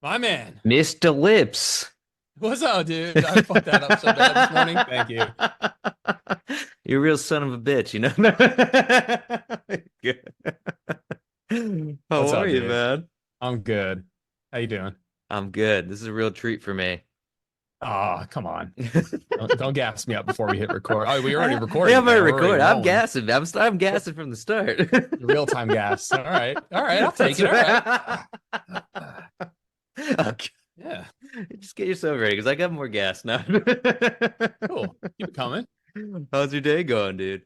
My man. Mr. Lips. What's up, dude? I fucked that up so bad this morning. Thank you. You're a real son of a bitch, you know? How What's are up, you, dude? man? I'm good. How you doing? I'm good. This is a real treat for me. Oh, come on. Don't gas me up before we hit record. Oh, we already I have recording, my man. We're already record. I'm rolling. gassing. I'm gassing from the start. Real time gas. All right. All right. I'll take That's it. All right. right. Okay. Yeah. Just get yourself ready because I got more gas now. Cool. Keep it coming. How's your day going, dude?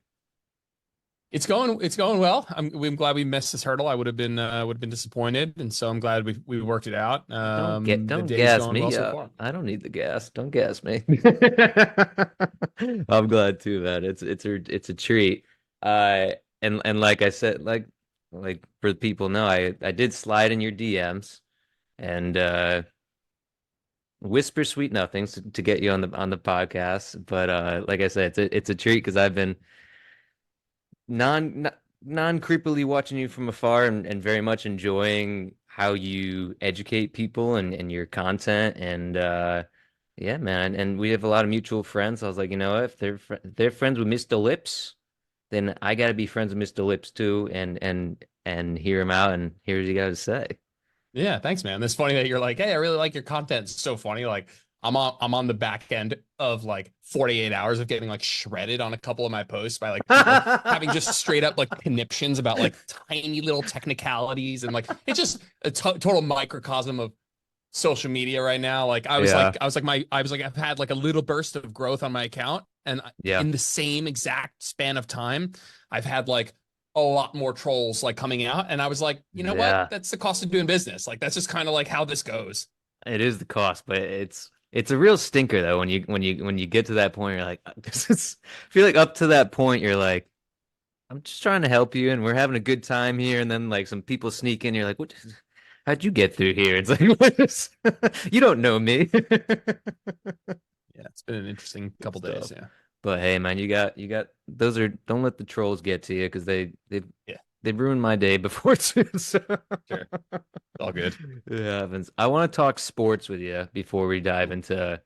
It's going well. I'm glad we missed this hurdle. I would have been disappointed, and so I'm glad we worked it out. The Don't day's gas going well me so up. far. I don't need the gas. Don't gas me. I'm glad too, man. It's a treat. Uh and like I said, like for the people know, I did slide in your DMs and whisper sweet nothings to get you on the podcast. But like I said, it's a treat because I've been non creepily watching you from afar and very much enjoying how you educate people and your content and yeah, man. And we have a lot of mutual friends. I was like, you know, if they're friends with Mr. Lips, then I got to be friends with Mr. Lips too, and hear him out and hear what he got to say. Yeah, thanks, man. It's funny that you're like, hey, I really like your content. It's so funny. Like, I'm on the back end of like 48 hours of getting like shredded on a couple of my posts by like people having just straight up like conniptions about like tiny little technicalities, and like it's just a total microcosm of social media right now. Like Yeah, I've had like a little burst of growth on my account, and yeah, in the same exact span of time, I've had like a lot more trolls like coming out, and I was like, you know what? yeah. That's the cost of doing business. Like that's just kind of like how this goes. It is the cost, but it's a real stinker though when you get to that point, you're like, this is. I feel like up to that point, you're like. I'm just trying to help you, and we're having a good time here. And then like some people sneak in. You're like, what? How'd you get through here? It's like, what is... you don't know me. Yeah, it's been an interesting Good couple stuff. days. Yeah, But hey, man, you got those are don't let the trolls get to you because yeah, they've ruined my day before too. So sure, it's all good. it happens. I want to talk sports with you before we dive Ooh. into.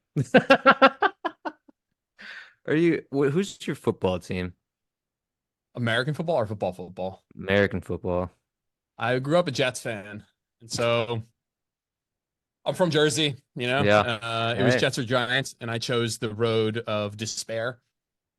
Who's your football team? American football or football? Football. American football. I grew up a Jets fan, and so I'm from Jersey. Yeah. It was Hey, Jets or Giants, and I chose the road of despair.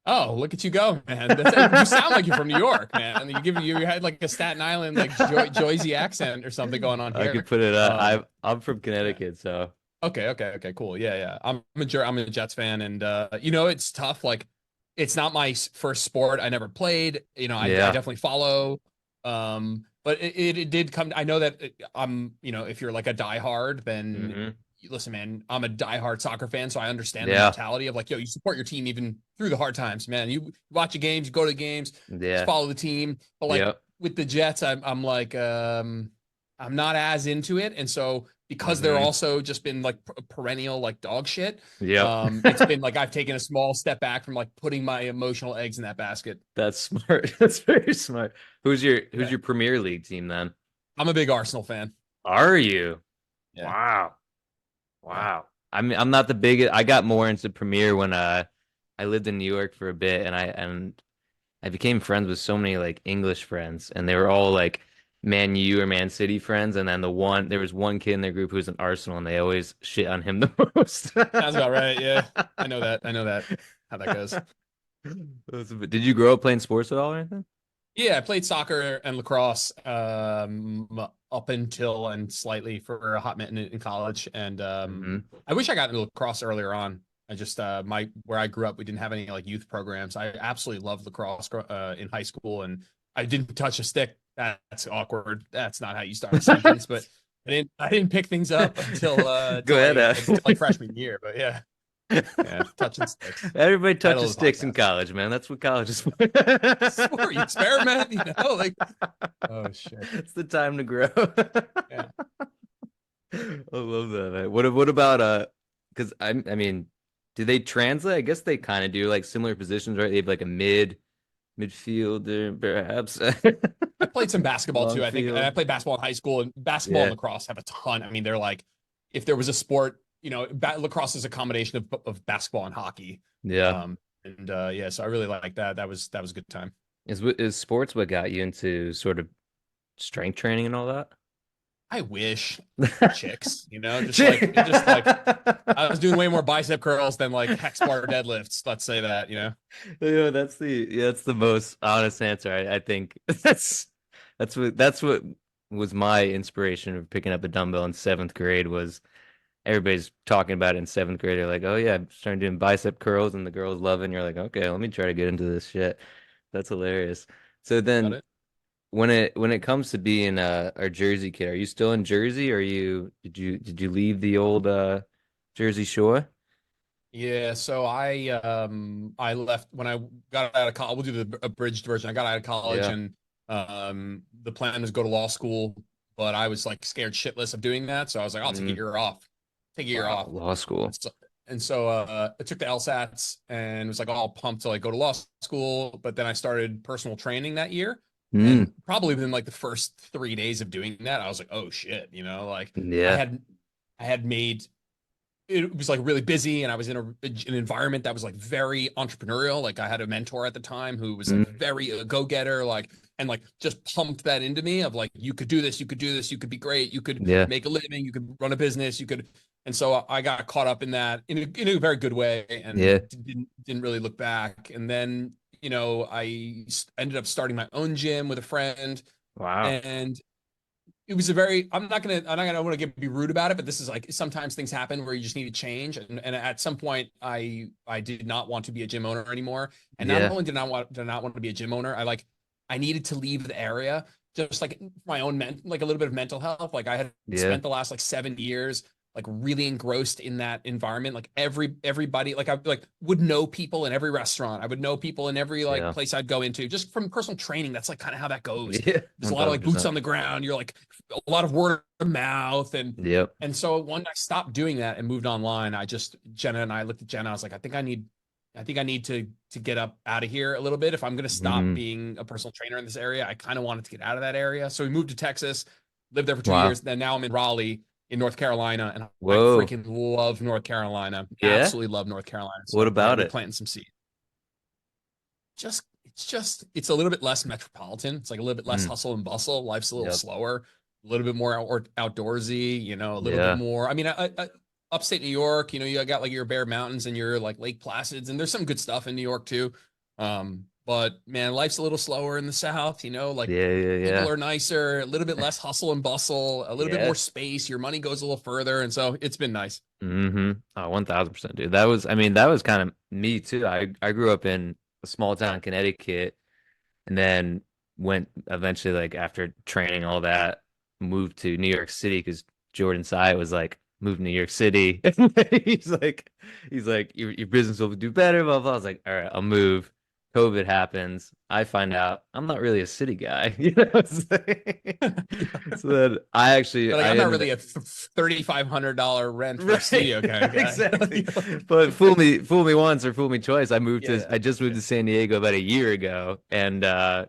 Oh, look at you go, man! You sound like you're from New York, man. You had like a Staten Island like Joyzy accent or something going on I could here. put it. Um, I'm from yeah. Connecticut, so Okay, cool. Yeah, yeah. I'm a Jets fan, and it's tough. Like, it's not my first sport. I never played. I yeah. definitely follow. But it did come. I know that if you're like a diehard, then Hmm. listen, man. I'm a diehard soccer fan, so I understand the Yeah. mentality of like, yo, you support your team even through the hard times, man. You watch the games, you go to the games, Yeah. follow the team. But like Yep. with the Jets, I'm like, I'm not as into it, and so because they're Hmm. also just been like perennial like dog shit. Yep. It's been like I've taken a small step back from like putting my emotional eggs in that basket. That's smart. That's very smart. Who's Yeah, your Premier League team then? I'm a big Arsenal fan. Are you? Yeah, Wow. yeah. Wow. I mean, I'm not the biggest. I got more into Premier when I lived in New York for a bit, and I became friends with so many like English friends, and they were all like Man U or Man City friends. And then there was one kid in their group who was an Arsenal, and they always shit on him the most. Sounds about right. Yeah, I know that. I know that how that goes. Did you grow up playing sports at all or anything? Yeah, I played soccer and lacrosse up until and slightly for a hot minute in college, and Hmm. I wish I got into lacrosse earlier on. I just my where I grew up, we didn't have any like youth programs. I absolutely loved lacrosse in high school, and I didn't touch a stick. That's awkward. That's not how you start a sentence, but I didn't pick things up until Go ahead. until like freshman year. But yeah, yeah, touching sticks. Everybody Title touches of the sticks in podcast. college, man. That's what college is for. Sport, you experiment, like oh shit. It's the time to grow. Yeah. I love that, man. What about because I mean, do they translate? I guess they kind of do like similar positions, right? They have like a midfielder, perhaps. I played some basketball Long too. I think, and I field. played basketball in high school, and basketball and Yeah. lacrosse have a ton. I mean, they're like, if there was a sport, lacrosse is a combination of basketball and hockey. Yeah. Yeah, so I really like that. That was a good time. Is sports what got you into sort of strength training and all that? I wish chicks, just like I was doing way more bicep curls than like hex bar deadlifts. Let's say that. That's the most honest answer. I think that's what was my inspiration of picking up a dumbbell in seventh grade was everybody's talking about it in seventh grade. They're like, oh yeah, I'm starting doing bicep curls and the girls love it. And you're like, okay, let me try to get into this shit. That's hilarious. So Got then it. when it comes to being a Jersey kid, are you still in Jersey? Or did you leave the old Jersey Shore? Yeah, so I left when I got out of college. We'll do the abridged version. I got out of college Yeah. and the plan was go to law school, but I was like scared shitless of doing that. So I was like, I'll take a Mm, year off. Take a year wow, off. law school. And so I took the LSATs and was like all pumped to like go to law school. But then I started personal training that year. Mm, And probably within like the first 3 days of doing that, I was like, oh shit, like I yeah. had I had made it was like really busy and I was in an environment that was like very entrepreneurial. Like I had a mentor at the time who was like Mm, very a go-getter, like and like just pumped that into me of like you could do this, you could do this, you could be great, you could yeah. make a living, you could run a business, you could. And so I got caught up in that in a very good way and Yeah. didn't really look back. And then I ended up starting my own gym with a friend, Wow. and it was a very I'm not gonna want to be rude about it, but this is like sometimes things happen where you just need to change. And at some point I did not want to be a gym owner anymore. And not Yeah. only did not want to be a gym owner, I needed to leave the area, just like my own like a little bit of mental health. Like I had Yeah. spent the last like 7 years like really engrossed in that environment. Like everybody, like I like would know people in every restaurant. I would know people in every like Yeah. place I'd go into just from personal training. That's like kind of how that goes. Yeah. There's a lot of like boots 1000%. on the ground. You're like a lot of word of mouth. and Yep. and so when I stopped doing that and moved online, Jenna and I looked at Jenna. I was like, I think I need to get up out of here a little bit. If I'm going to stop Mm, being a personal trainer in this area, I kind of wanted to get out of that area. So we moved to Texas, lived there for two wow. years. Then now I'm in Raleigh in North Carolina, and I Whoa. freaking love North Carolina. Yeah. Absolutely love North Carolina. What So yeah, about we're it? planting some seeds. It's a little bit less metropolitan. It's like a little bit less Mm, hustle and bustle. Life's a little yep. slower, a little bit more outdoorsy. A little bit Yeah. more. I mean, upstate New York. You got like your Bear Mountains and your like Lake Placids, and there's some good stuff in New York too. But man, life's a little slower in the South. Like Yeah. Yeah. people Yeah. are nicer, a little bit less hustle and bustle, a little bit Yeah. more space. Your money goes a little further, and so it's been nice. Mm-hmm. Oh, 1000%, dude. I mean, that was kind of me too. I grew up in a small town in Connecticut and then went eventually, like after training all that, moved to New York City because Jordan Sy was like, move to New York City. He's like, your business will do better, blah, blah. I was like, all right, I'll move. COVID happens. I find out I'm not really a city guy. It's like- so then But like, I I'm not ended up really a $3,500 rent for a right. studio kind of guy. Exactly. But fool me once or fool me twice. Yeah, I just moved yeah. to San Diego about a year ago, and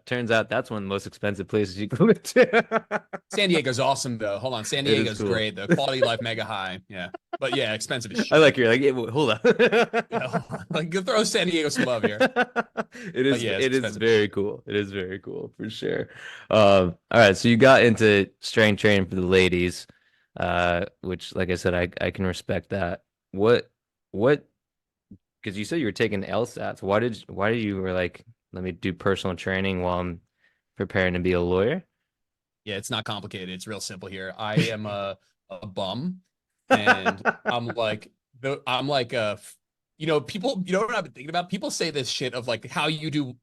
turns out that's one of the most expensive places you can live to. San Diego's awesome though. Hold on, San It is Diego's cool. great. The quality of life mega high. Yeah, but yeah, expensive as I like shit. your like hold on. Yeah, hold on. Like go throw San Diego some love here. But yeah, it's It is expensive as very shit. cool. It is very cool for sure. All right, so you got into strength training for the ladies, which like I said, I can respect that. What because you said you were taking LSATs. Why did you were like, let me do personal training while I'm preparing to be a lawyer? Yeah, it's not complicated. It's real simple here. I am a bum, and I'm like people. You know what I've been thinking about? People say this shit of like how you do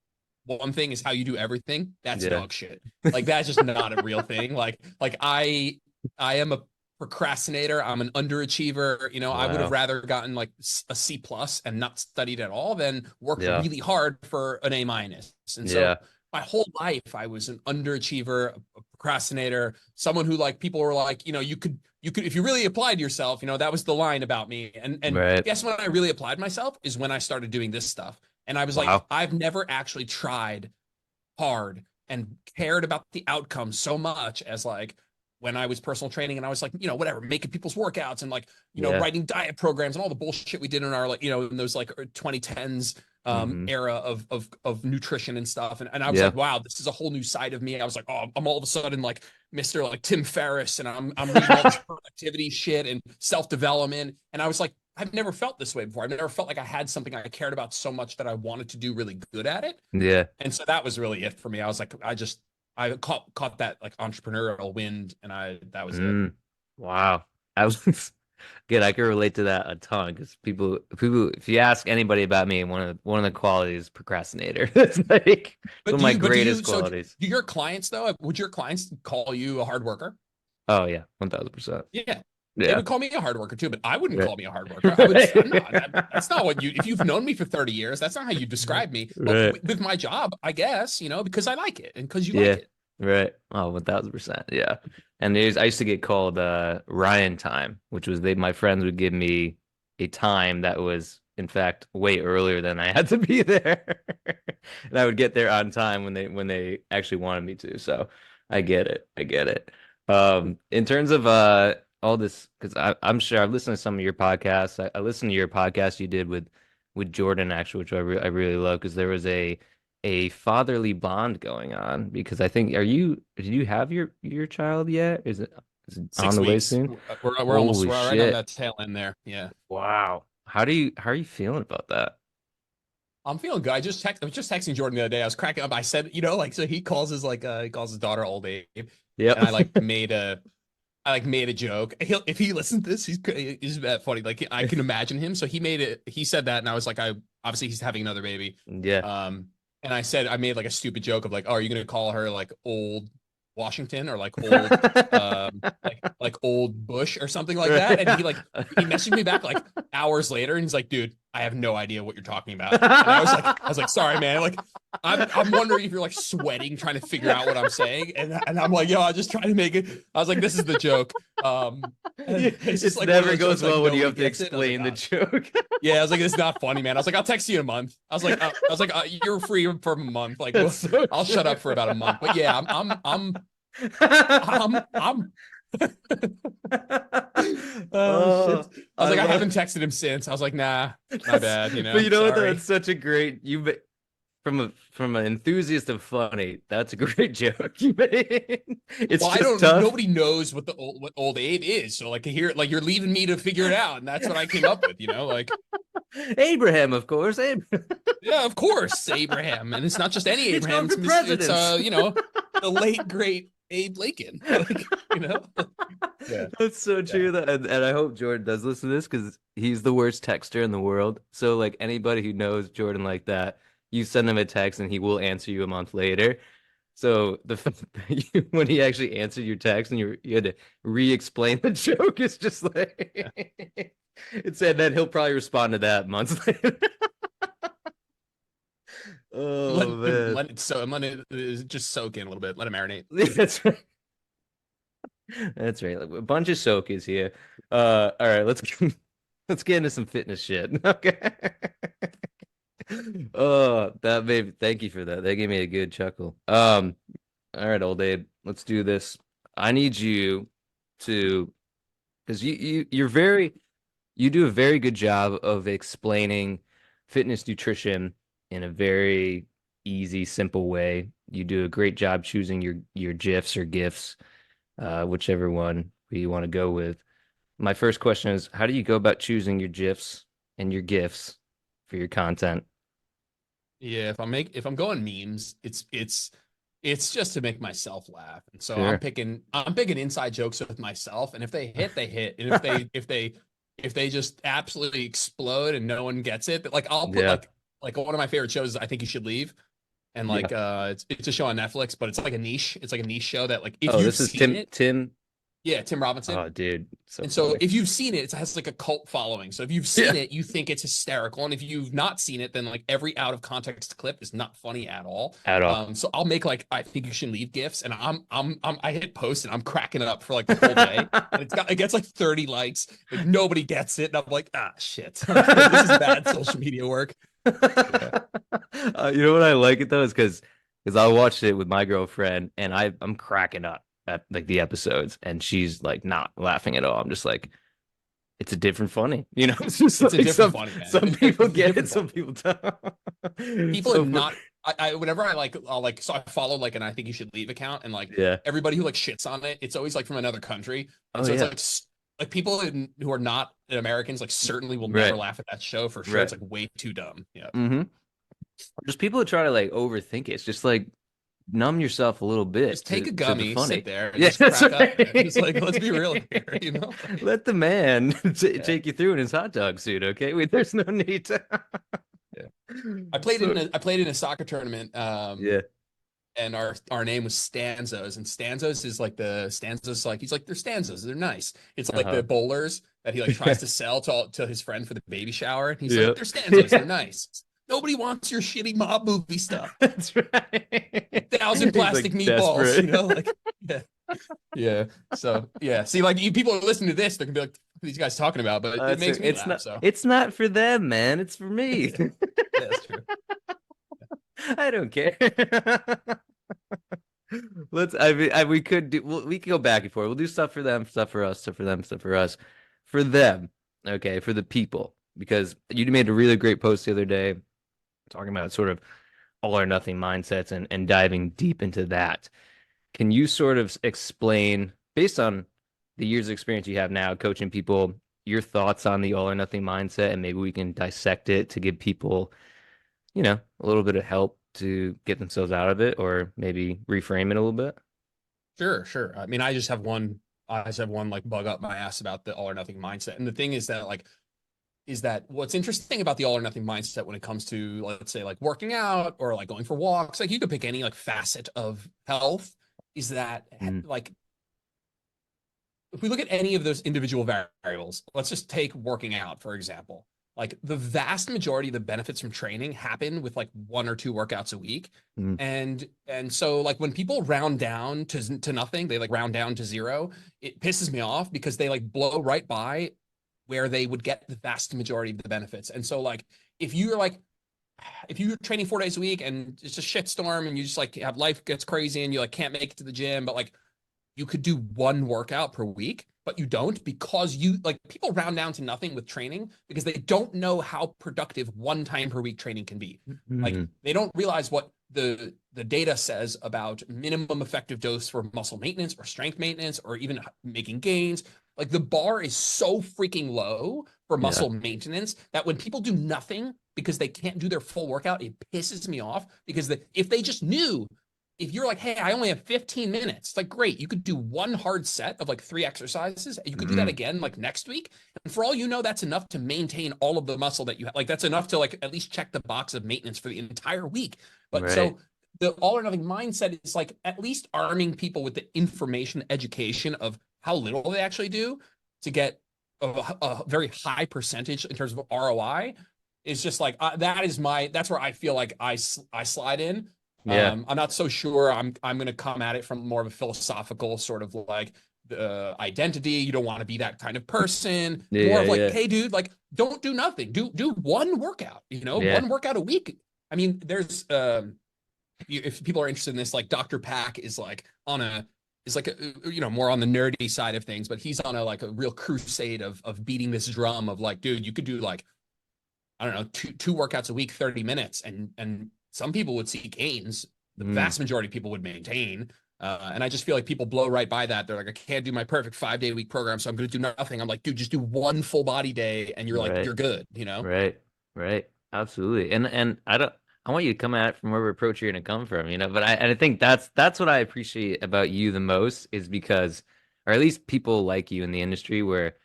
one thing is how you do everything. That's Yeah. dog shit. Like that's just not a real thing. Like I am a procrastinator. I'm an underachiever. I would have Wow. rather gotten like a C plus and not studied at all than worked Yeah. really hard for an A minus. And so Yeah. my whole life I was an underachiever, a procrastinator, someone who like people were like, you could if you really applied yourself, that was the line about me. And Right. guess when I really applied myself is when I started doing this stuff. And I was like, Wow. I've never actually tried hard and cared about the outcome so much as like when I was personal training and I was like, whatever, making people's workouts and like, Yeah. writing diet programs and all the bullshit we did in our like, in those like 2010s Hmm. era of nutrition and stuff. And I was Yeah. like, wow, this is a whole new side of me. I was like, oh, I'm all of a sudden like Mr. like Tim Ferriss and I'm reading all this productivity shit and self-development. And I was like, I've never felt this way before. I've never felt like I had something I cared about so much that I wanted to do really good at it. Yeah. And so that was really it for me. I was like, I caught that like entrepreneurial wind, and that was it. Wow. I was good. I can relate to that a ton because people, if you ask anybody about me, one of the qualities is procrastinator. It's like But one of my do greatest you so qualities. do your clients though? Would your clients call you a hard worker? Oh yeah, 1000%. Yeah. They Yeah. would call me a hard worker too, but I wouldn't Right. call me a hard worker. I'm not. That's not what you. If you've known me for 30 years, that's not how you describe me. But Right. with my job, I guess because I like it and because you like Yeah. it. Right. Oh, 1000%. Yeah. And I used to get called Ryan time, which was my friends would give me a time that was in fact way earlier than I had to be there. And I would get there on time when they actually wanted me to. So I get it. I get it. In terms of all this, because I'm sure I've listened to some of your podcasts. I listened to your podcast you did with Jordan actually, which I really love because there was a fatherly bond going on because I think did you have your child yet? Is it on six the way weeks. soon? We're Holy right on shit. that tail end there. Yeah. Wow. How are you feeling about that? I'm feeling good. I was just texting Jordan the other day. I was cracking up. I said, like, so he calls his daughter old Abe, Yep. and I like made a joke. If he listens to this, he's that funny. Like I can imagine him. So he made it. He said that, and I was like, obviously he's having another baby. Yeah. And I made like a stupid joke of like, oh, are you gonna call her like old Washington or like old like old Bush or something like that? And he messaged me back like hours later and he's like, dude, I have no idea what you're talking about. And I was like, sorry, man. Like I'm wondering if you're like sweating trying to figure out what I'm saying. And I'm like, yo, I just trying to make it. I was like, this is the joke. And it's just It like one of never those goes jokes like well when you nobody have to gets it. I was like, explain the joke. yeah, I was like, it's not funny, man. I was like, I'll text you in a month. You're free for a month. Like, That's so I'll true. shut up for about a month. But yeah, I'm. Oh shit! Oh, I was I like, I love. haven't texted him since. I was like, nah, my That's, bad. but you know what? Though? Sorry. It's such a great from an enthusiast of funny. That's a great joke you made. It's Well, I just don't. tough. Nobody knows what old Abe is. So like, here, like, you're leaving me to figure it out, and that's what I came up with. Like, Abraham, of course. Abraham. yeah, of course, Abraham, and it's not just any It's Abraham. going for It's presidents. the late great Abe Lincoln. Like, Yeah. That's so Yeah. true. And I hope Jordan does listen to this because he's the worst texter in the world. So like anybody who knows Jordan like that, you send him a text and he will answer you a month later. So the fact that when he actually answered your text and you had to re-explain the joke is just Yeah. like it said that he'll probably respond to that months later. Oh man. Let it just soak in a little bit. Let it marinate. That's right. That's right. Like, a bunch of soak is here. All right, let's get into some fitness shit. Okay. Oh, thank you for that. That gave me a good chuckle. All right, old Abe, let's do this. I need you to, because you do a very good job of explaining fitness nutrition in a very easy, simple way. You do a great job choosing your GIFs or GIFs, whichever one you want to go with. My first question is, how do you go about choosing your GIFs and your GIFs for your content? Yeah, if I'm going memes, it's just to make myself laugh. And so Sure. I'm picking inside jokes with myself. And if they hit, they hit. And if they just absolutely explode and no one gets it, like I'll put Yeah. like one of my favorite shows is I Think You Should Leave. And Yeah. like it's a show on Netflix, but it's like a niche. It's like a niche show that like if Oh, you've this is seen it, Tim. yeah, Tim Robinson. Oh, dude, so And so funny. if you've seen it, it has like a cult following. So if you've Yeah. seen it, you think it's hysterical. And if you've not seen it, then like every out of context clip is not funny at all. At all. So I'll make like I Think You Should Leave gifs, and I hit post and I'm cracking it up for like the whole day. And it gets like 30 likes. Like nobody gets it. And I'm like, ah shit. This is bad social media work. Yeah. You know what I like it though is because I watched it with my girlfriend and I'm cracking up. like the episodes, and she's like not laughing at all. I'm just like, it's a different funny, you know. It's just It's a like different funny, man. some people It's a get it, different some funny. people don't. People are So for not. I whenever I like, I'll like, so I follow like, and I think you should leave account, and like yeah, everybody who like shits on it, it's always like from another country, and oh so it's yeah, like people who are not Americans like certainly will never right, laugh at that show for sure. right. It's like way too dumb. Yeah. Mm-hmm. Just people who try to like overthink it. It's just like numb yourself a little bit Just take a to the gummy, sit funny. there, and Yeah, just that's crack up, man. Just like, let's be real right. here, you know? Like, Let the man yeah, take you through in his hot dog suit, okay? There's no need to. yeah. So I played in a soccer tournament, yeah. and our name was Stanzos, and Stanzos is like the Stanzos, like he's like they're Stanzos, they're nice. It's like Uh-huh. the bowlers that he like tries to sell to his friend for the baby shower, and he's like, Yep. they're Stanzos, they're Yeah. nice. Nobody wants your shitty mob movie stuff. That's right. 1,000 He's plastic like meatballs, you desperate. know, like yeah. Yeah. So yeah. See, like you people are listening to this, they're gonna be like, what are these guys talking about? But it makes me laugh. So It's not for them, man. It's for me. yeah, yeah, that's true. I don't care. We could do, we could go back and forth. We'll do stuff for them, stuff for us, stuff for them, stuff for us. For them, okay, for the people. Because you made a really great post the other day talking about sort of all or nothing mindsets and diving deep into that. Can you sort of explain, based on the years of experience you have now coaching people, your thoughts on the all or nothing mindset, and maybe we can dissect it to give people, a little bit of help to get themselves out of it, or maybe reframe it a little bit? Sure, sure. I mean, I just have one like bug up my ass about the all or nothing mindset. And the thing is that like is that what's interesting about the all or nothing mindset when it comes to, let's say, like working out or like going for walks, like you could pick any like facet of health, is that Mm, like if we look at any of those individual variables, let's just take working out, for example. Like the vast majority of the benefits from training happen with like one or two workouts a week. mm, And so like when people round down to nothing, they like round down to zero, it pisses me off because they like blow right by where they would get the vast majority of the benefits. And so like if you're like if you're training 4 days a week and it's a shitstorm and you just like have life gets crazy and you like can't make it to the gym, but like you could do one workout per week, but you don't because you like people round down to nothing with training because they don't know how productive one time per week training can be. Like mm. they don't realize what the data says about minimum effective dose for muscle maintenance or strength maintenance or even making gains. Like the bar is so freaking low for Yeah. muscle maintenance that when people do nothing because they can't do their full workout, it pisses me off because if they just knew if you're like, hey, I only have 15 minutes, it's like, great. You could do one hard set of like 3 exercises. You could do that Mm, again like next week. And for all you know, that's enough to maintain all of the muscle that you have. Like, that's enough to like at least check the box of maintenance for the entire week. But right. so the all or nothing mindset is like at least arming people with the information education of how little they actually do to get a very high percentage in terms of ROI is just like that's where I feel like I slide in. Yeah. I'm not so sure. I'm going to come at it from more of a philosophical sort of like the identity. You don't want to be that kind of person. More Yeah. of like, Yeah. hey, dude, like don't do nothing. Do one workout. Yeah. One workout a week. I mean, there's if people are interested in this, like Dr. Pack is like more on the nerdy side of things, but he's on a like a real crusade of beating this drum of like, dude, you could do like I don't know, two workouts a week, 30 minutes. And some people would see gains. The Mm, vast majority of people would maintain. And I just feel like people blow right by that. They're like, I can't do my perfect 5 day week program, so I'm going to do nothing. I'm like, dude, just do one full body day, and you're like, right. you're good, you know? Right. Right. Absolutely. I want you to come at it from whatever approach you're gonna come from, but I think that's what I appreciate about you the most is because, or at least people like you in the industry where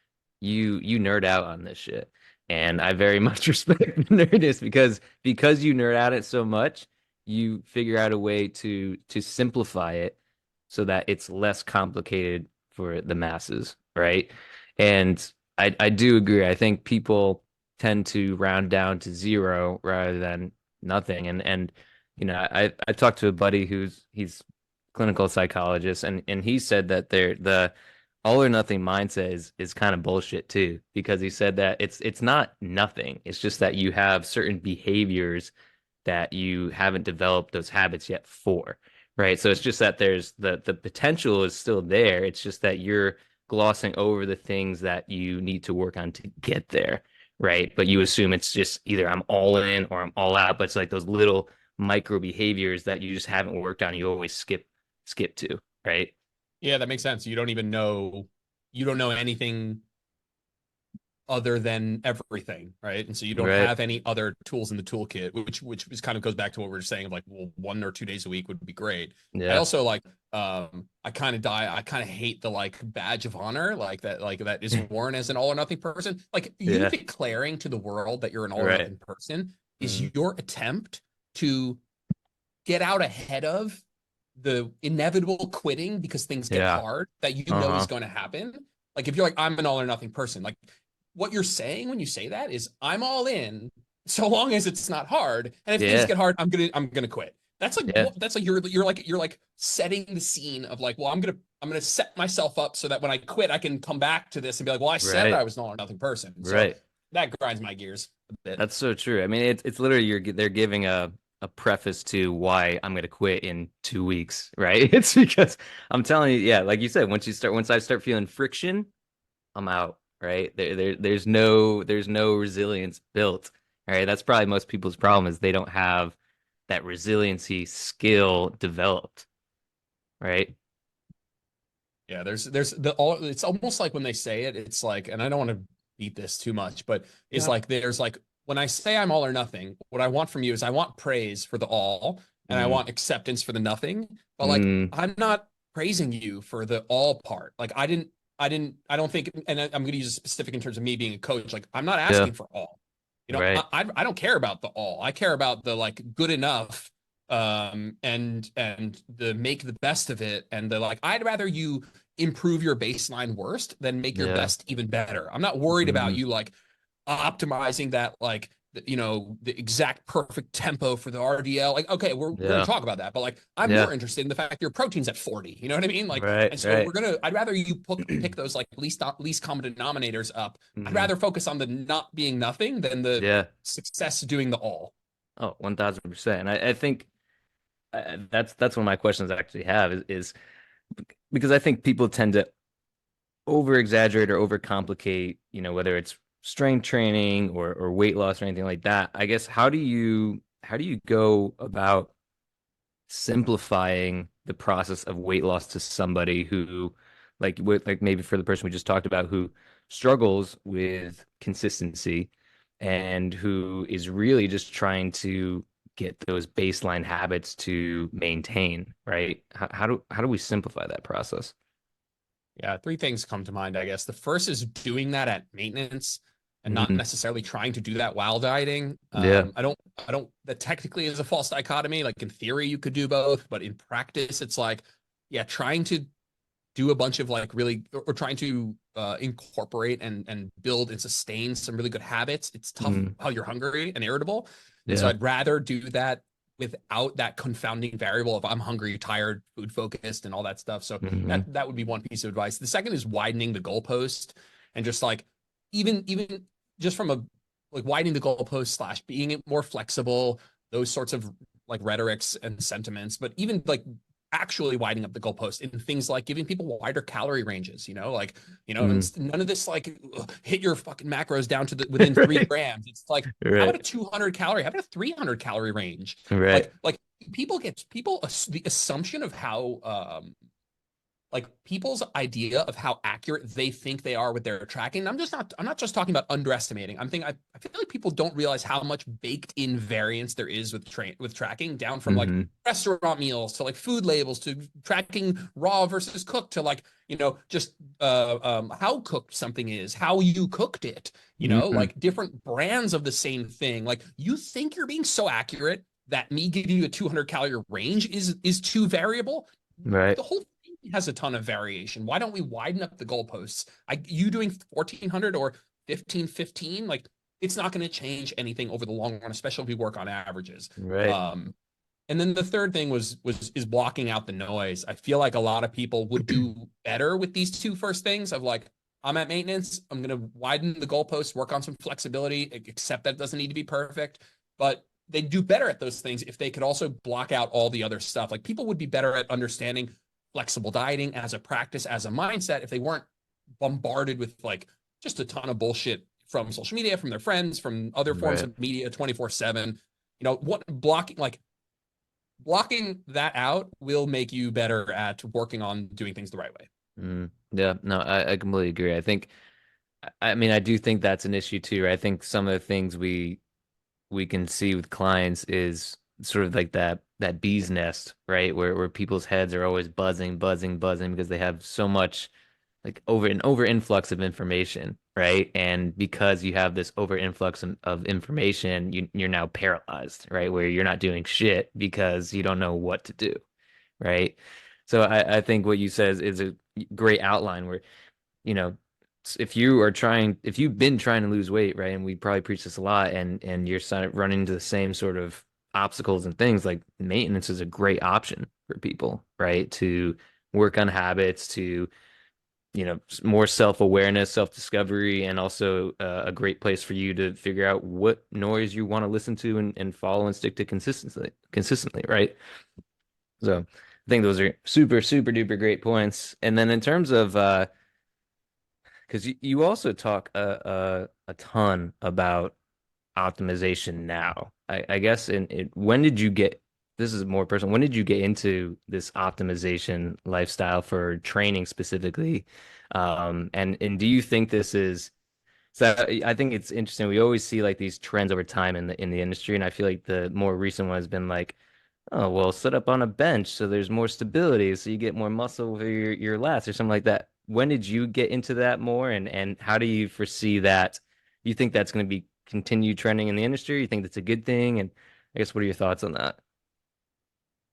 you nerd out on this shit. And I very much respect the nerdness because you nerd out it so much, you figure out a way to simplify it so that it's less complicated for the masses, right? And I do agree. I think people tend to round down to zero rather than nothing. And I talked to a buddy he's clinical psychologist, and he said that the all or nothing mindset is kind of bullshit too, because he said that it's not nothing. It's just that you have certain behaviors that you haven't developed those habits yet for. Right. So it's just that there's the potential is still there. It's just that you're glossing over the things that you need to work on to get there. Right. But you assume it's just either I'm all in or I'm all out. But it's like those little micro behaviors that you just haven't worked on, you always skip to. Right. Yeah, that makes sense. You don't know anything other than everything, right? And so you don't Right. have any other tools in the toolkit, which is kind of goes back to what we were saying of like, well, 1 or 2 days a week would be great. I Yeah. also like I kind of hate the like badge of honor like that is worn as an all or nothing person. Like you Yeah. declaring to the world that you're an all or Right. nothing person is Mhm. your attempt to get out ahead of the inevitable quitting because things get Yeah. hard that you know is Uh-huh. going to happen. Like if you're like, I'm an all or nothing person, like what you're saying when you say that is I'm all in so long as it's not hard. And if things Yeah. get hard, I'm gonna quit. Yeah. That's like you're like setting the scene of like, well, I'm gonna set myself up so that when I quit, I can come back to this and be like, well, I said I Right. was an all or nothing person. So Right. that grinds my gears a bit. That's so true. I mean, it's literally they're giving a preface to why I'm gonna quit in 2 weeks, right? It's because I'm telling you, yeah, like you said, once I start feeling friction, I'm out, right? There's no resilience built, right? That's probably most people's problem is they don't have that resiliency skill developed, right? Yeah, there's the all it's almost like when they say it, it's like, and I don't want to beat this too much, but it's Yeah. like there's like when I say I'm all or nothing, what I want from you is I want praise for the all and I Mm, want acceptance for the nothing. But like mm, I'm not praising you for the all part. Like I don't think, and I'm going to use a specific in terms of me being a coach. Like I'm not yeah, asking for all. You know, right. I don't care about the all. I care about the like good enough and the make the best of it and the like I'd rather you improve your baseline worst than make your Yeah. best even better. I'm not worried about Mm, you like optimizing that like the exact perfect tempo for the RDL. Like okay, we're going to yeah. talk about that, but like I'm Yeah. more interested in the fact that your protein's at 40. You know what I mean? Like Right, and so right. we're going to I'd rather you pick those like least common denominators up. I'd Hmm. rather focus on the not being nothing than the Yeah. success doing the all. Oh, 1000%. I think that's one of my questions I actually have is because I think people tend to over exaggerate or overcomplicate, whether it's strength training or weight loss or anything like that. I guess how do you go about simplifying the process of weight loss to somebody who like maybe for the person we just talked about who struggles with consistency and who is really just trying to get those baseline habits to maintain, right? How do we simplify that process? Yeah, three things come to mind, I guess. The first is doing that at maintenance and not Mm, necessarily trying to do that while dieting. yeah. That technically is a false dichotomy. Like in theory, you could do both, but in practice, it's like, yeah, trying to do a bunch of like really, or trying to incorporate and build and sustain some really good habits. It's tough Mm, how you're hungry and irritable. And so yeah. I'd rather do that without that confounding variable of I'm hungry, tired, food focused, and all that stuff. So Hmm. that would be one piece of advice. The second is widening the goalpost and just like even just from a like widening the goalpost slash being more flexible, those sorts of like rhetorics and sentiments, but even like actually widening up the goalpost in things like giving people wider calorie ranges, Mm. and none of this like hit your fucking macros down to the within three Right. grams. It's like, how about a Right. 200 calorie? How about a 300 calorie range? Right. Like people the assumption of how like people's idea of how accurate they think they are with their tracking. I'm not just talking about underestimating. I feel like people don't realize how much baked in variance there is with tracking down from like Hmm. restaurant meals to like food labels to tracking raw versus cooked to like, just how cooked something is, how you cooked it, Hmm. like different brands of the same thing. Like you think you're being so accurate that me giving you a 200 calorie range is too variable. Right. The whole thing has a ton of variation. Why don't we widen up the goalposts? You doing 1400 or 1515, like it's not going to change anything over the long run, especially if we work on averages. Right. Um, and then the third thing is blocking out the noise. I feel like a lot of people would do better with these two first things of like, I'm at maintenance. I'm going to widen the goalposts, work on some flexibility, accept that it doesn't need to be perfect, but they'd do better at those things if they could also block out all the other stuff. Like people would be better at understanding flexible dieting as a practice, as a mindset, if they weren't bombarded with like just a ton of bullshit from social media, from their friends, from other forms Right. of media 24/7. You know, what blocking that out will make you better at working on doing things the right way. Yeah, no, I completely agree. I mean, I do think that's an issue too, right? I think some of the things we can see with clients is sort of like that bee's nest, right? Where people's heads are always buzzing, buzzing, buzzing because they have so much like over influx of information, right? And because you have this over influx of information, you're now paralyzed, right? Where you're not doing shit because you don't know what to do, right? So I think what you said is a great outline where, you know, if you've been trying to lose weight, right? And we probably preach this a lot, and you're sort of running into the same sort of obstacles and things, like maintenance is a great option for people, right? To work on habits, to, more self-awareness, self-discovery, and also a great place for you to figure out what noise you want to listen to and follow and stick to consistently, right? So I think those are super, super duper great points. And then in terms of because you also talk a ton about optimization now. I guess when did you get, this is more personal, when did you get into this optimization lifestyle for training specifically? And do you think this is, so I think it's interesting. We always see like these trends over time in the industry, and I feel like the more recent one has been like, oh, well, sit up on a bench so there's more stability, so you get more muscle over your lats or something like that. When did you get into that more, and how do you foresee that? You think that's going to be continued trending in the industry? You think that's a good thing? And I guess what are your thoughts on that?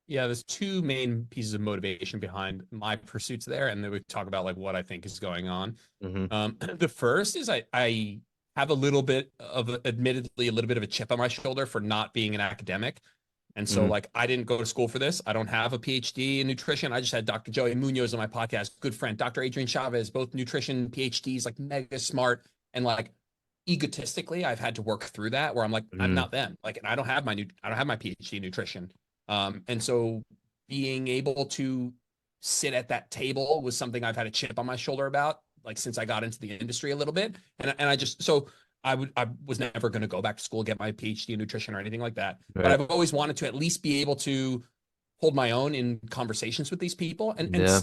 Yeah, there's two main pieces of motivation behind my pursuits there, and then we talk about like what I think is going on. Hmm. The first is I have a little bit of, admittedly, a little bit of a chip on my shoulder for not being an academic. And so, Hmm. like, I didn't go to school for this. I don't have a PhD in nutrition. I just had Dr. Joey Munoz on my podcast, good friend, Dr. Adrian Chavez, both nutrition PhDs, like mega smart. And like, egotistically, I've had to work through that where I'm like, I'm Hmm. not them. Like, and I don't have my PhD in nutrition. And so being able to sit at that table was something I've had a chip on my shoulder about, like since I got into the industry a little bit. And I just, so I was never going to go back to school, get my PhD in nutrition or anything like that. But Right. I've always wanted to at least be able to hold my own in conversations with these people. And Yeah.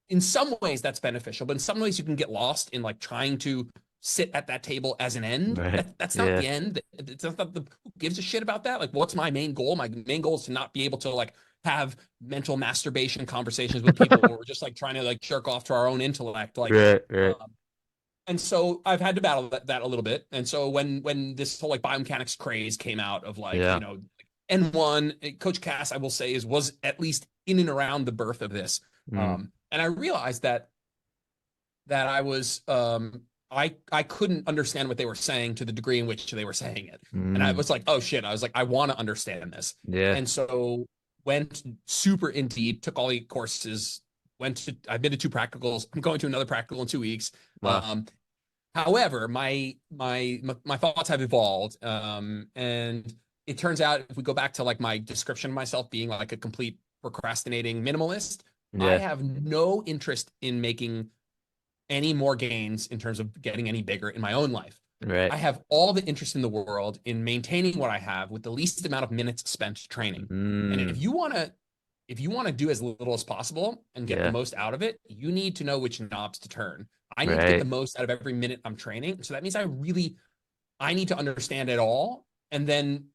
in some ways that's beneficial, but in some ways you can get lost in like trying to sit at that table as an end. Right. That's not Yeah. the end. It's not the, who gives a shit about that? Like, what's my main goal? My main goal is to not be able to like have mental masturbation conversations with people where we're just like trying to like jerk off to our own intellect. Like, Right. Right. and so I've had to battle that a little bit. And so when this whole like biomechanics craze came out of like, Yeah. N1, Coach Cass, I will say, was at least in and around the birth of this. Mm. And I realized that I was I couldn't understand what they were saying to the degree in which they were saying it. And I Mm. was like, oh shit. I was like, I want to understand this. Yeah. And so went super in deep, took all the courses, I've been to two practicals. I'm going to another practical in 2 weeks. Wow. However, my thoughts have evolved. And it turns out if we go back to like my description of myself being like a complete procrastinating minimalist, I Yeah. have no interest in making any more gains in terms of getting any bigger in my own life. Right. I have all the interest in the world in maintaining what I have with the least amount of minutes spent training. And Mm. if you want to do as little as possible and get the Yeah. most out of it, you need to know which knobs to turn. I need to get the Right. most out of every minute I'm training. So that means I need to understand it all. And then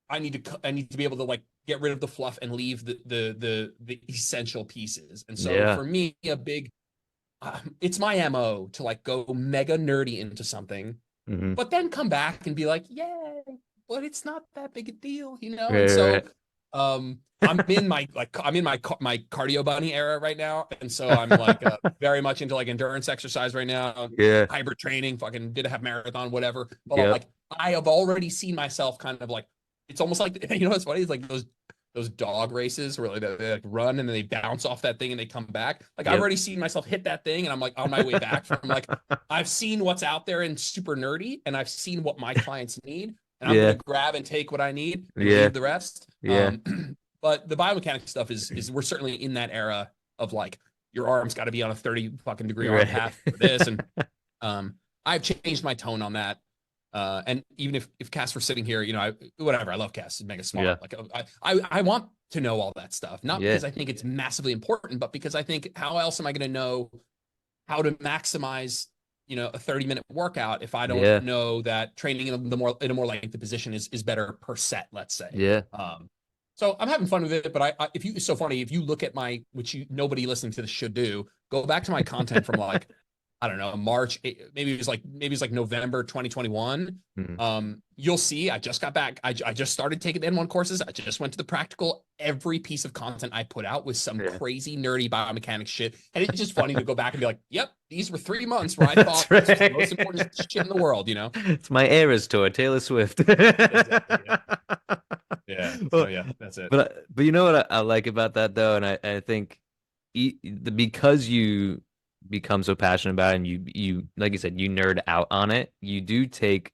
I need to be able to like get rid of the fluff and leave the essential pieces. And so Yeah. for me, it's my MO to like go mega nerdy into something, Hmm. but then come back and be like, yay, but it's not that big a deal, you know? And Right. so Right. I'm in my cardio bunny era right now. And so I'm like very much into like endurance exercise right now, Yeah. hybrid training, fucking did a half marathon, whatever. But Yep. like I have already seen myself kind of like, it's almost like, what's funny? It's like those dog races where like they like run and then they bounce off that thing and they come back. Like I've Yep. already seen myself hit that thing and I'm like on my way back from like I've seen what's out there and super nerdy and I've seen what my clients need. and I'm Yeah. going to grab and take what I need and Yeah. leave the rest. Yeah. But the biomechanics stuff is we're certainly in that era of like your arm's got to be on a 30 fucking degree arm Right. path for this. And I've changed my tone on that. And even if Cass were sitting here, whatever, I love Cass, he's mega Yeah. smart. Like I want to know all that stuff, not Yeah. because I think it's massively important, but because I think how else am I going to know how to maximize, a 30-minute workout if I don't Yeah. know that training in a more lengthy position is better per set, let's say. Yeah. So I'm having fun with it, but it's so funny. If you look at which nobody listening to this should do, go back to my content from like, I don't know, March, maybe it was like November 2021. Mhm. You'll see, I just got back. I just started taking the N1 courses. I just went to the practical. Every piece of content I put out was some Yeah. crazy nerdy biomechanics shit. And it's just funny to go back and be like, yep, these were 3 months where I That's thought this was the right. most important shit in the world, It's my Eras tour, Taylor Swift. Exactly. Yeah. Yeah. So Well, yeah, that's it. but you know what I like about that though, and I think because you become so passionate about it and you like you said, you nerd out on it, you do take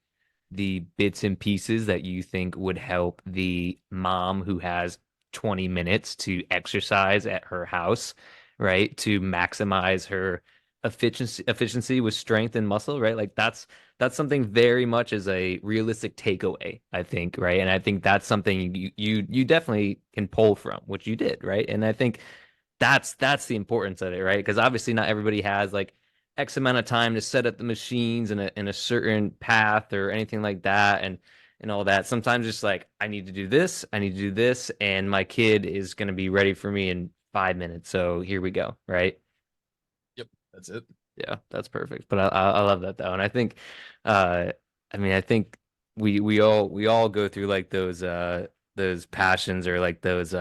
the bits and pieces that you think would help the mom who has 20 minutes to exercise at her house, right? To maximize her efficiency with strength and muscle, right? Like that's something very much as a realistic takeaway, I think, right? And I think that's something you definitely can pull from, which you did, right? And I think that's the importance of it, right? Because obviously not everybody has like X amount of time to set up the machines in a certain path or anything like that, and all that. Sometimes it's like I need to do this, I need to do this, and my kid is going to be ready for me in 5 minutes. So here we go, right? Yep. That's it. Yeah, that's perfect. But I love that though, and I think, uh, I mean, I think we all go through like those passions or like those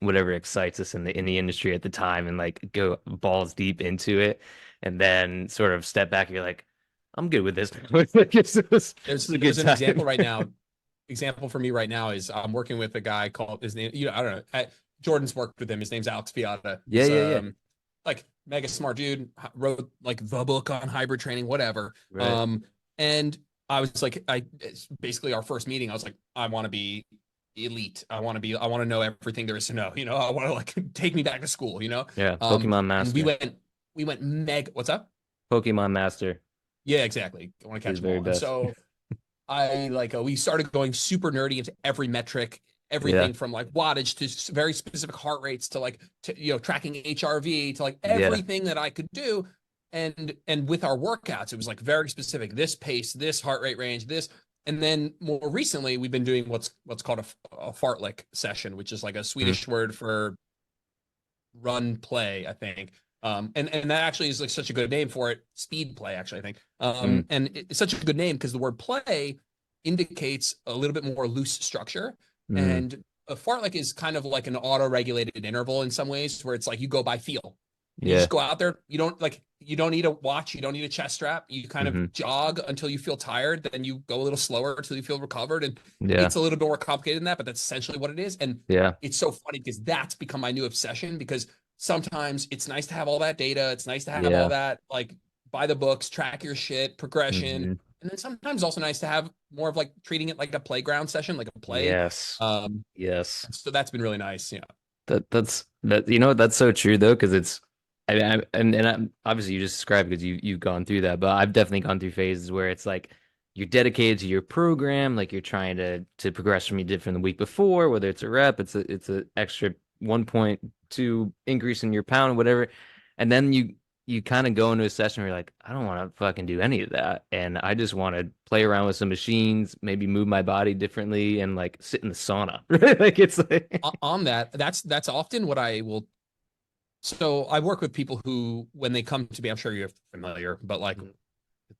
whatever excites us in the industry at the time, and like go balls deep into it, and then sort of step back and you're like, I'm good with this. Like, it's a good There's an example time. right now. Example for me right now is I'm working with a guy called his name. I don't know. Jordan's worked with him. His name's Alex Fiata. Yeah, He's yeah, yeah. like mega smart dude. Wrote like the book on hybrid training, whatever. Right. And I was like, it's basically our first meeting. I was like, I want to be elite. I want to know everything there is to know. I want to like take me back to school. Yeah, Pokemon And we Master. went mega. What's up? Pokemon Master. Yeah, exactly. I want to He's catch them very all. And best. so we started going super nerdy into every metric, Yeah. everything from like wattage to very specific heart rates to like tracking HRV to like Yeah. everything that I could do. And with our workouts, it was like very specific. This pace, this heart rate range, this. And then more recently, we've been doing what's called a fartlek session, which is like a Mm. Swedish word for run play, I think. And that actually is like such a good name for it. Speed play, actually, I think. Mm. And it's such a good name because the word play indicates a little bit more loose structure. Mm. And a fartlek is kind of like an auto-regulated interval in some ways, where it's like you go by feel. And you Yeah. just go out there. You don't need a watch. You don't need a chest strap. You kind Hmm. of jog until you feel tired. Then you go a little slower until you feel recovered. And Yeah. it's a little bit more complicated than that, but that's essentially what it is. And Yeah. it's so funny because that's become my new obsession, because sometimes it's nice to have all that data. It's nice to have all Yeah. that, like, buy the books, track your shit, progression. Hmm. And then sometimes also nice to have more of like treating it like a playground session, like a play. Yes. Um, Yes. so that's been really nice. Yeah. That that's so true though, because it's obviously you just described because you've gone through that, but I've definitely gone through phases where it's like you're dedicated to your program, like you're trying to progress from you did from the week before, whether it's a rep, it's a extra 1.2 increase in your pound, whatever, and then you kind of go into a session where you're like, I don't want to fucking do any of that, and I just want to play around with some machines, maybe move my body differently, and like sit in the sauna, right? Like it's like, On that, that's often what I will. So I work with people who, when they come to me, I'm sure you're familiar, but like,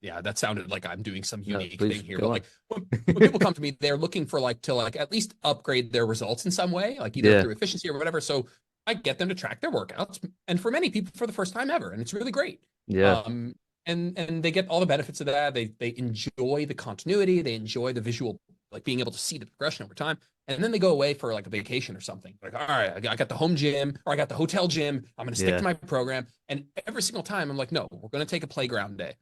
yeah, that sounded like I'm doing some no, unique please thing here. go But on. like when people come to me, they're looking for like to like at least upgrade their results in some way, like either Yeah, through efficiency or whatever. So I get them to track their workouts, and for many people, for the first time ever, and it's really great. yeah, Um, and they get all the benefits of that. They enjoy the continuity, they enjoy the visual, like being able to see the progression over time. And then they go away for like a vacation or something. Like, all right, I got the home gym or I got the hotel gym. I'm going to stick yeah, to my program. And every single time I'm like, no, we're going to take a playground day.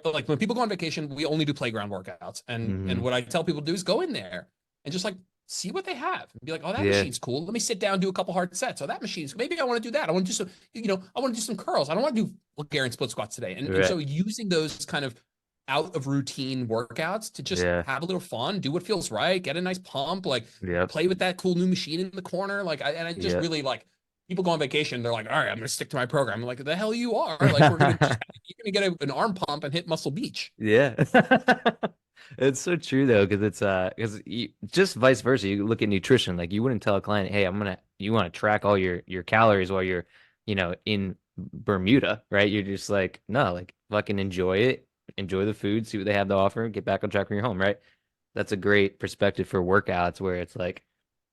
like when people go on vacation, we only do playground workouts. And Hmm. what I tell people to do is go in there and just like see what they have and be like, oh, that Yeah. machine's cool. Let me sit down, do a couple hard sets. Oh, that machine's maybe I want to do that. I want to do some, I want to do some curls. I don't want to do Bulgarian split squats today. And Right. so using those kind of out of routine workouts to just Yeah. have a little fun, do what feels right, get a nice pump, like Yep. play with that cool new machine in the corner. And I just Yeah. really like people go on vacation, they're like, all right, I'm gonna stick to my program. I'm like, the hell you are. Like, we're gonna just you're gonna get an arm pump and hit Muscle Beach. Yeah. It's so true though, because because just vice versa. You look at nutrition, like you wouldn't tell a client, "Hey, you want to track all your calories while you're, in Bermuda, right?" You're just like, "No, like fucking enjoy it, enjoy the food, see what they have to offer, get back on track when you're home," right? That's a great perspective for workouts where it's like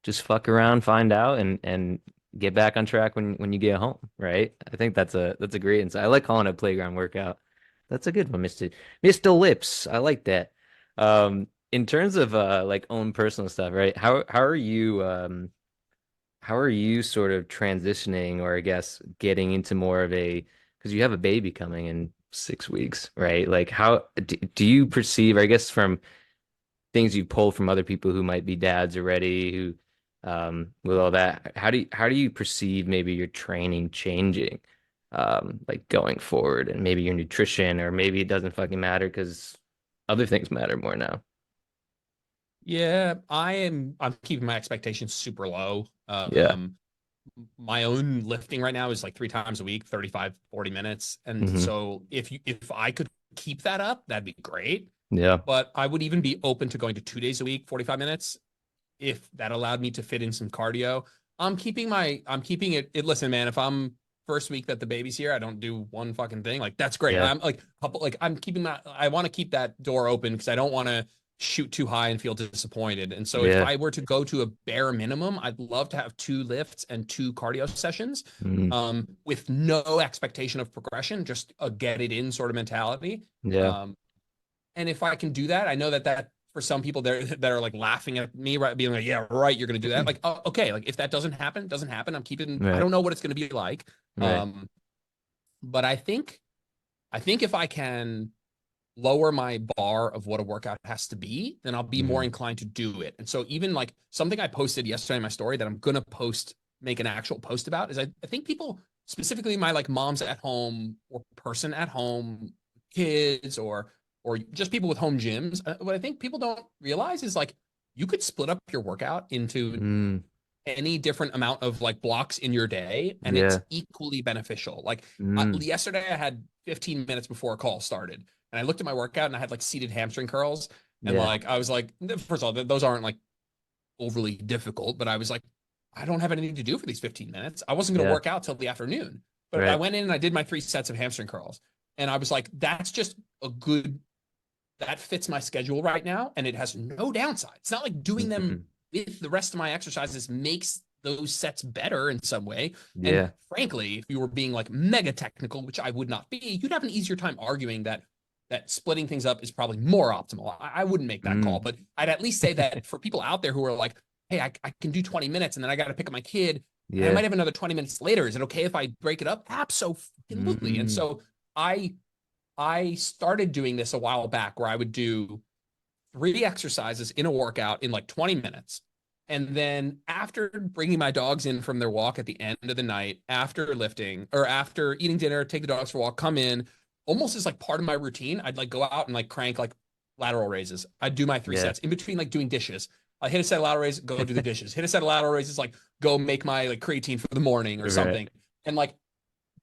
just fuck around, find out and get back on track when you get home, right? I think that's a great insight. I like calling it a playground workout. That's a good one, Mr. Lips. I like that. In terms of like own personal stuff, right? How are you sort of transitioning or I guess getting into more of a because you have a baby coming in 6 weeks, right? Like how do you perceive, I guess from things you pull from other people who might be dads already, who with all that, how do you perceive maybe your training changing, like going forward, and maybe your nutrition, or maybe it doesn't fucking matter because other things matter more now. Yeah, I'm keeping my expectations super low. Yeah. My own lifting right now is like 3 times a week, 35, 40 minutes. And Hmm. so if I could keep that up, that'd be great. Yeah. But I would even be open to going to 2 days a week, 45 minutes, if that allowed me to fit in some cardio. I'm keeping listen, man, if I'm first week that the baby's here, I don't do one fucking thing. Like that's great. Yeah. I'm like I'm keeping I want to keep that door open because I don't want to shoot too high and feel disappointed. And so if Yeah. I were to go to a bare minimum, I'd love to have 2 lifts and 2 cardio sessions, Mm. with no expectation of progression, just a get it in sort of mentality. Yeah. Um, and if I can do that, I know that for some people there that are like laughing at me, right, being like, yeah, right, you're going to do that. Like, okay, like if that doesn't happen, it doesn't happen. I Right. don't know what it's going to be like. Right. Um, but I think if I can lower my bar of what a workout has to be, then I'll be more Hmm. inclined to do it. And so even like something I posted yesterday in my story that I'm going to make an actual post about is I think people, specifically my like moms at home or person at home, kids or just people with home gyms, what I think people don't realize is like you could split up your workout into Mm. any different amount of like blocks in your day and it's Yeah. equally beneficial. Like Mm. yesterday I had 15 minutes before a call started and I looked at my workout and I had like seated hamstring curls and Yeah. like I was like, first of all, those aren't like overly difficult, but I was like, I don't have anything to do for these 15 minutes. I wasn't going to Yeah. work out till the afternoon, but I Right. went in and I did my 3 sets of hamstring curls and I was like, that's just a good, that fits my schedule right now and it has no downside. It's not like doing them Hmm. with the rest of my exercises makes those sets better in some way. And Yeah. frankly, if you were being like mega technical, which I would not be, you'd have an easier time arguing that splitting things up is probably more optimal. I wouldn't make that call, Mm. but I'd at least say that for people out there who are like, hey, I can do 20 minutes and then I got to pick up my kid and I Yeah. might have another 20 minutes later. Is it okay if I break it up? Absolutely. And Mm. so I I started doing this a while back where I would do 3 exercises in a workout in like 20 minutes. And then after bringing my dogs in from their walk at the end of the night, after lifting or after eating dinner, take the dogs for a walk, come in, almost as like part of my routine, I'd like go out and like crank like lateral raises. I'd do my three Yeah. sets in between like doing dishes. I hit a set of lateral raises, go do the dishes. Hit a set of lateral raises, like go make my like creatine for the morning or Right. something. And like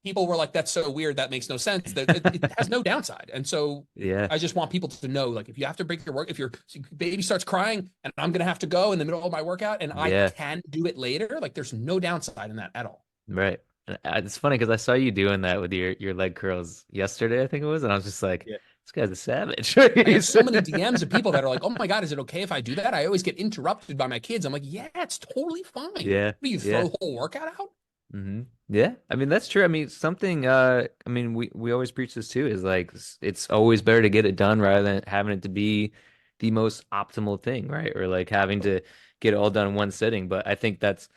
people were like, that's so weird. That makes no sense. That it has no downside. And so Yeah. I just want people to know, like, if you have to break your work, if your baby starts crying and I'm going to have to go in the middle of my workout and I Yeah. can do it later, like, there's no downside in that at all. Right. And it's funny because I saw you doing that with your leg curls yesterday, I think it was, and I was just like, Yeah. this guy's a savage. I have so many DMs of people that are like, oh my God, is it okay if I do that? I always get interrupted by my kids. I'm like, yeah, it's totally fine. Yeah. Do you throw Yeah. the whole workout out? Hmm. Yeah. I mean, that's true. I mean, something, I mean, we always preach this too, is like, it's always better to get it done rather than having it to be the most optimal thing, right? Or like having to get it all done in one sitting. But I think that's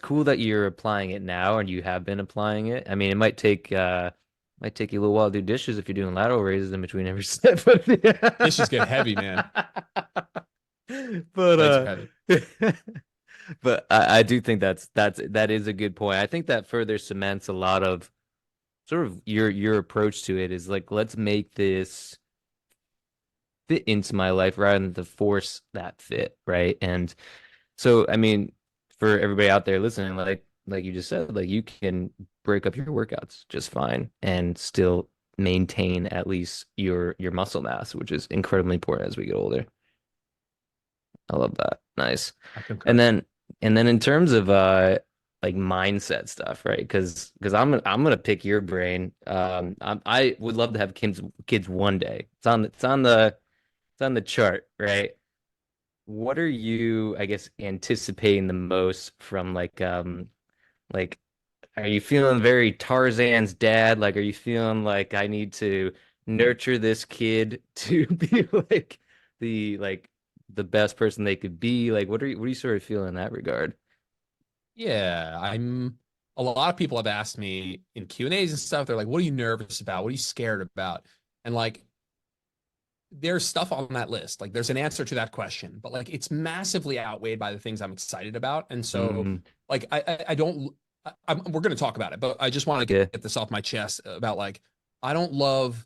cool that you're applying it now and you have been applying it. I mean, it might take, Might take you a little while to do dishes if you're doing lateral raises in between every set. But Dishes get heavy, man. but Plates are heavy. but I do think that is a good point. I think that further cements a lot of sort of your approach to it is like, let's make this fit into my life rather than to force that fit, right? And so, I mean, for everybody out there listening, like you just said, like you can break up your workouts just fine and still maintain at least your muscle mass, which is incredibly important as we get older. I love that. Nice. I And concur. then in terms of like mindset stuff, right? Because I'm gonna pick your brain. I would love to have kids one day. It's on the chart, right? What are you, I guess, anticipating the most from like are you feeling very Tarzan's dad? Like, are you feeling like I need to nurture this kid to be like the best person they could be? Like, what are you sort of feeling in that regard? Yeah, I'm a lot of people have asked me in Q&As and stuff, they're like, what are you nervous about? What are you scared about? And like there's stuff on that list. Like there's an answer to that question, but like it's massively outweighed by the things I'm excited about. And so Mm, like I don't we're going to talk about it, but I just want to yeah, get this off my chest about like I don't love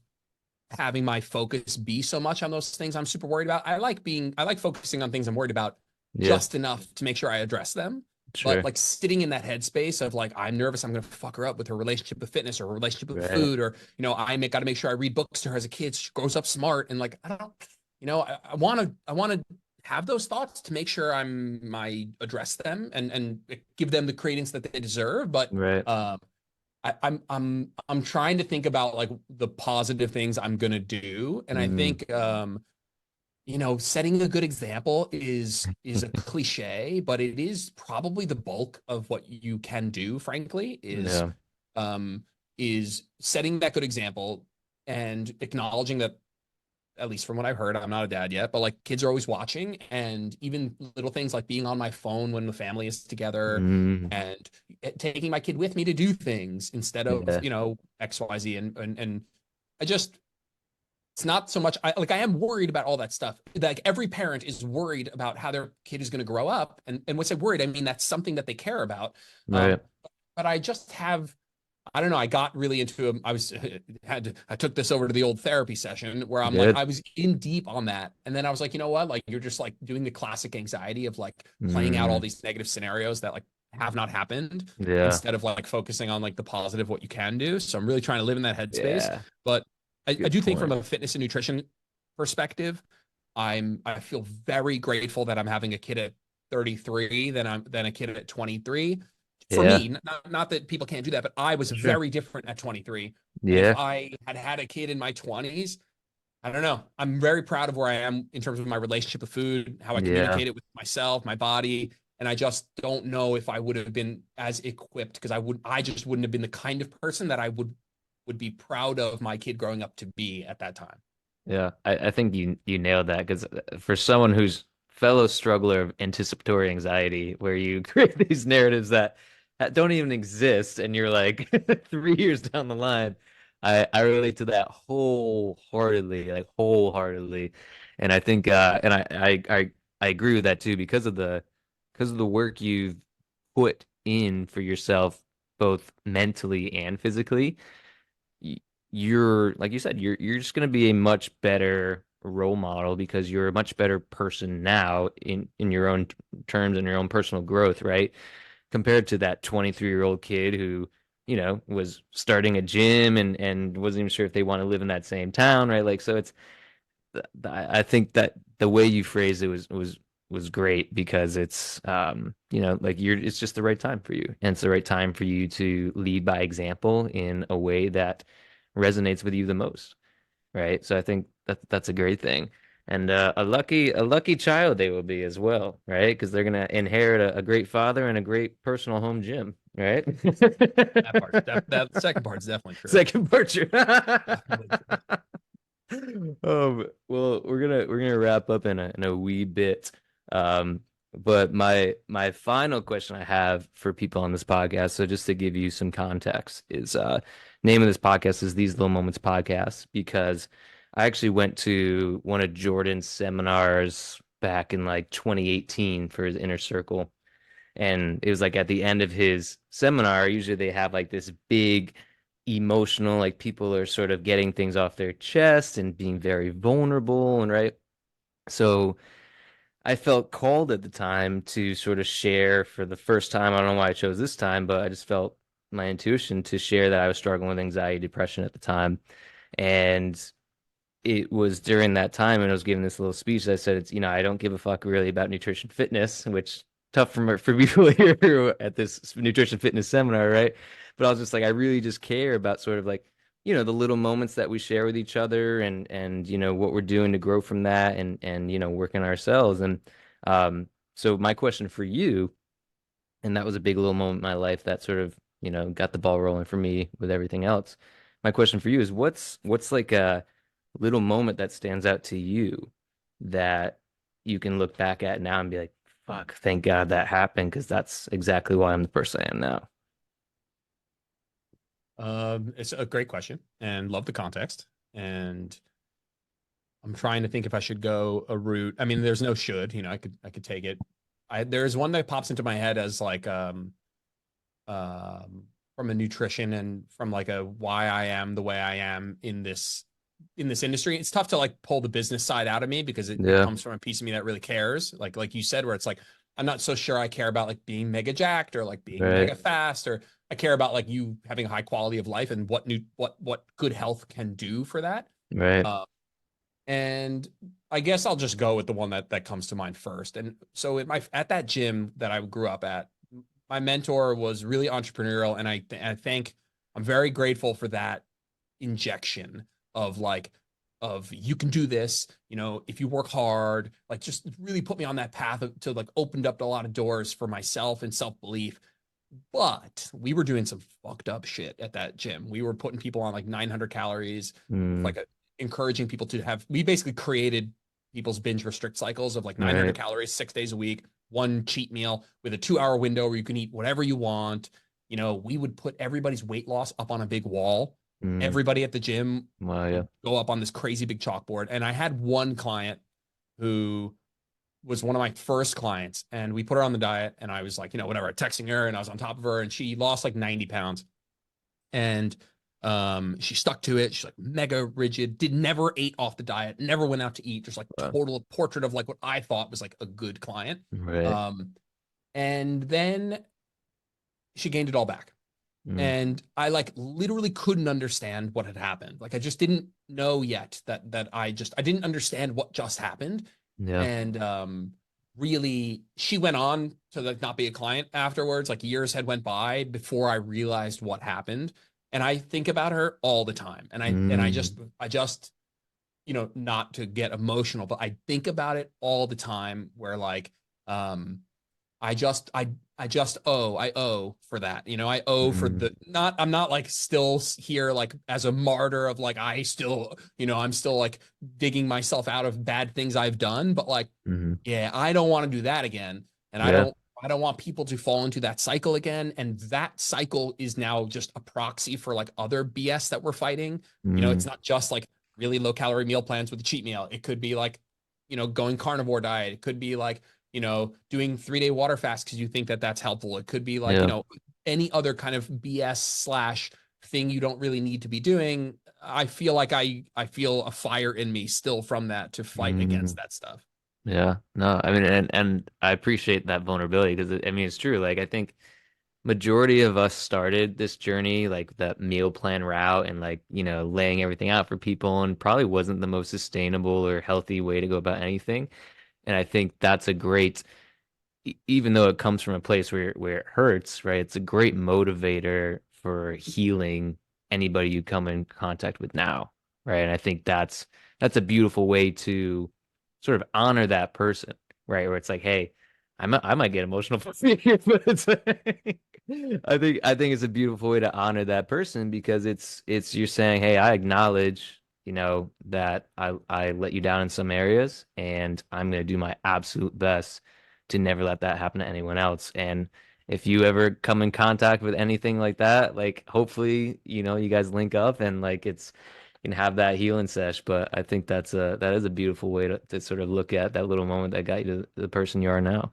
having my focus be so much on those things I'm super worried about. I like focusing on things I'm worried about yeah, just enough to make sure I address them. But sure. like sitting in that headspace of like I'm nervous I'm gonna fuck her up with her relationship with fitness or her relationship with Right. food or got to make sure I read books to her as a kid. So she grows up smart and like I don't I want to have those thoughts to make sure I address them and give them the credence that they deserve. But Right. um I'm trying to think about like the positive things I'm gonna do, and I Mm, think setting a good example is a cliche, but it is probably the bulk of what you can do. Frankly, yeah. um is setting that good example and acknowledging that at least from what I've heard, I'm not a dad yet, but like kids are always watching, and even little things like being on my phone when the family is together Mm, and taking my kid with me to do things instead of, yeah. XYZ. And I just, it's not so much, I am worried about all that stuff. Like every parent is worried about how their kid is going to grow up. And when I say worried, I mean, that's something that they care about. Right. Um, but I just have I don't know. I got really into him. I took this over to the old therapy session where I'm like, Good. I was in deep on that. And then I was like, you know what? Like, you're just like doing the classic anxiety of like playing out all Mm, these negative scenarios that like have not happened yeah. instead of like focusing on like the positive, what you can do. So I'm really trying to live in that headspace. Yeah. But I Good do think from point. a fitness and nutrition perspective, I feel very grateful that I'm having a kid at 33 than a kid at 23 for Yeah. me. Not that people can't do that, but I was Sure. very different at 23. And if Yeah. I had a kid in my 20s, I don't know. I'm very proud of where I am in terms of my relationship with food, how I Yeah. communicate it with myself, my body. And I just don't know if I would have been as equipped because I just wouldn't have been the kind of person that I would be proud of my kid growing up to be at that time. Yeah, I think you nailed that because for someone who's fellow struggler of anticipatory anxiety, where you create these narratives that don't even exist, and you're like 3 years down the line, I relate to that wholeheartedly, like wholeheartedly, and I think and I agree with that too because of the work you've put in for yourself, both mentally and physically you're like you said, you're just gonna be a much better role model because you're a much better person now in your own terms and your own personal growth, right? Compared to that 23-year-old kid who, was starting a gym and wasn't even sure if they want to live in that same town, right? Like, so I think that the way you phrased it was great because it's like it's just the right time for you and it's the right time for you to lead by example in a way that resonates with you the most, right? So I think that's a great thing. And a lucky child they will be as well, right? Because they're gonna inherit a great father and a great personal home gym, right? That second part's definitely true. Second part true. Definitely true. Well, we're gonna wrap up in a wee bit. Um, but my final question I have for people on this podcast, so just to give you some context, is name of this podcast is These Little Moments Podcast because I actually went to one of Jordan's seminars back in like 2018 for his inner circle. And it was like at the end of his seminar, usually they have like this big emotional, like people are sort of getting things off their chest and being very vulnerable and right. So I felt called at the time to sort of share for the first time. I don't know why I chose this time, but I just felt my intuition to share that I was struggling with anxiety, depression at the time. And it was during that time, and I was giving this little speech. I said, "It's I don't give a fuck really about nutrition fitness," which tough for people here at this nutrition fitness seminar, right? But I was just like, I really just care about sort of like the little moments that we share with each other, and what we're doing to grow from that, and working ourselves. And so my question for you, and that was a big little moment in my life that sort of got the ball rolling for me with everything else. My question for you is, what's like a little moment that stands out to you that you can look back at now and be like, fuck, thank God that happened because that's exactly why I'm the person I am now. It's a great question and love the context. And I'm trying to think if I should go a route. I mean, there's no should, I could take it. There's one that pops into my head as like from a nutrition and from like a why I am the way I am in this industry. It's tough to like pull the business side out of me because it Yeah, comes from a piece of me that really cares. Like you said, where it's like I'm not so sure I care about like being mega jacked or like being right, mega fast, or I care about like you having a high quality of life and what good health can do for that. right. Uh, and I guess I'll just go with the one that comes to mind first. And so at that gym that I grew up at, my mentor was really entrepreneurial, and I think I'm very grateful for that injection of like of you can do this, if you work hard, like just really put me on that path to like opened up a lot of doors for myself and self-belief. But we were doing some fucked up shit at that gym. We were putting people on like 900 calories with Mm, like encouraging people to have, we basically created people's binge restrict cycles of like 900 right. calories, 6 days a week, one cheat meal with a 2 hour window where you can eat whatever you want. We would put everybody's weight loss up on a big wall. Mm, Everybody at the gym well, yeah. would go up on this crazy big chalkboard. And I had one client who was one of my first clients, and we put her on the diet, and I was like, whatever, texting her, and I was on top of her, and she lost like 90 pounds. And she stuck to it. She's like mega rigid, did never ate off the diet, never went out to eat, just like Well, total portrait of like what I thought was like a good client. right. Um, and then she gained it all back. Mm, And I like literally couldn't understand what had happened. Like I just didn't know yet that I didn't understand what just happened. yeah. And really she went on to like not be a client afterwards. Like years had went by before I realized what happened. And I think about her all the time. And I Mm, just not to get emotional, but I think about it all the time where like I just I owe for that. I owe for mm, the not I'm not like still here like as a martyr of like I still, I'm still like digging myself out of bad things I've done, but like mm, yeah, I don't want to do that again. And I yeah. don't I don't want people to fall into that cycle again. And that cycle is now just a proxy for like other BS that we're fighting. It's Mm, not just like really low calorie meal plans with a cheat meal. It could be like, going carnivore diet. It could be like, doing 3 day water fast because you think that that's helpful. It could be like, yeah. any other kind of BS slash thing you don't really need to be doing. I feel like I feel a fire in me still from that to fight against Mm. that stuff. Yeah, no, I mean, and I appreciate that vulnerability because I mean, it's true. Like, I think majority of us started this journey like that meal plan route and like, laying everything out for people and probably wasn't the most sustainable or healthy way to go about anything. And I think that's a great, even though it comes from a place where it hurts, right? It's a great motivator for healing anybody you come in contact with now, right? And I think that's a beautiful way to sort of honor that person, right? Where it's like, hey, I might get emotional for you, but it's like, I think it's a beautiful way to honor that person because it's you're saying, hey, I acknowledge, that I let you down in some areas, and I'm gonna do my absolute best to never let that happen to anyone else. And if you ever come in contact with anything like that, like hopefully, you guys link up and like you can have that healing sesh. But I think that is a beautiful way to sort of look at that little moment that got you to the person you are now.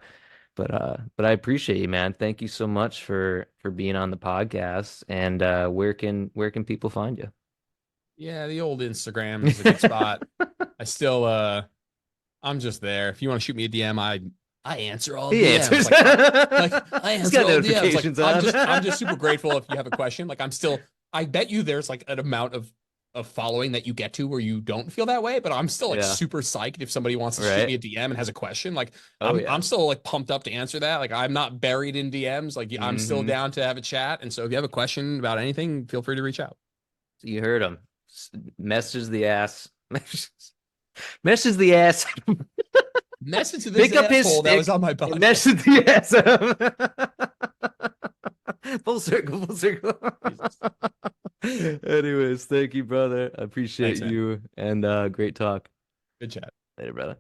But I appreciate you, man. Thank you so much for being on the podcast. And where can people find you? Yeah, the old Instagram is a good spot. I still I'm just there. If you want to shoot me a DM, I answer all He DMs. answers. I He's answer got all DMs. Like notifications on. I'm just super grateful if you have a question. Like I'm still I bet you there's like an amount of following that you get to where you don't feel that way, but I'm still like Yeah. super psyched if somebody wants to shoot me Right. a DM and has a question. Like Oh yeah. I'm still like pumped up to answer that. Like I'm not buried in DMs. Like I'm still Hmm. down to have a chat. And so if you have a question about anything, feel free to reach out. So you heard him. Messages the ass. Messages the ass. Message to this Pick up his asshole that was stick on my and podcast. message the ass. Full circle, full circle. Jesus. Anyways, thank you, brother. I appreciate Thanks, man. you and great talk. Good chat. Later, brother.